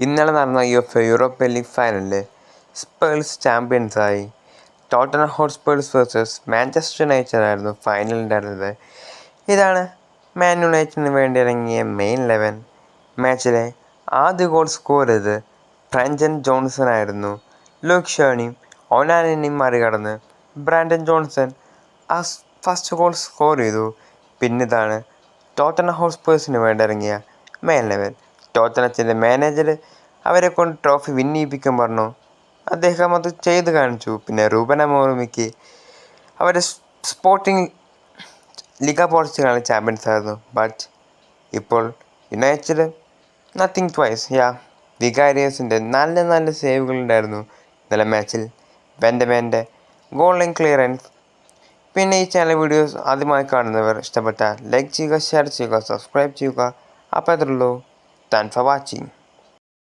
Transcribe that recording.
ഇന്നലെ നടന്ന Europa league ഫൈനലിൽ സ്പേഴ്സ് ചാമ്പ്യൻസായി. Tottenham Hotspurs versus Manchester United ആയിരുന്നു ഫൈനൽ ഉണ്ടായിരുന്നത്. ഇതാണ് മാൻ യുണൈറ്റഡിന് വേണ്ടി ഇറങ്ങിയ മെയിൻ 11. മാച്ചിലെ ആദ്യ ഗോൾ സ്കോർ ചെയ്തത് ബ്രണ്ടൻ ജോൺസൺ ആയിരുന്നു. ലൂക്ക് ഷോയും ഒനാനയെയും മറികടന്ന് Brennan Johnson first goal score ചെയ്തു. പിന്നിതാണ് ടോട്ടൻഹാം ഹോട്ട്സ്പേഴ്സിന് വേണ്ടി ഇറങ്ങിയ മെയിൻ 11. ടോട്ടനത്തിൻ്റെ മാനേജർ അവരെ കൊണ്ട് ട്രോഫി വിൻ ചെയ്യിപ്പിക്കാൻ പറഞ്ഞു. അദ്ദേഹം അത് ചെയ്ത് കാണിച്ചു. പിന്നെ റൂബൻ അമോറിമിക്ക് അവരെ സ്പോർട്ടിംഗ് ലിഗ പോർച്ചുഗലാണ് ചാമ്പ്യൻസ് ആയിരുന്നു. ബട്ട് ഇപ്പോൾ യുണൈറ്റഡ് നത്തിങ് ട്വൈസ്. വികാരിയസിൻ്റെ നല്ല സേവുകളുണ്ടായിരുന്നു ഇന്നലെ മാച്ചിൽ. ബെൻഡമേൻ്റെ ഗോൾ ലൈൻ ക്ലിയറൻസ്. പിന്നെ ഈ ചാനൽ വീഡിയോസ് ആദ്യമായി കാണുന്നവർ ഇഷ്ടപ്പെട്ടാൽ ലൈക്ക് ചെയ്യുക, ഷെയർ ചെയ്യുക, സബ്സ്ക്രൈബ് ചെയ്യുക. അപ്പോൾ അത്രയുള്ളൂ. Thanks for watching.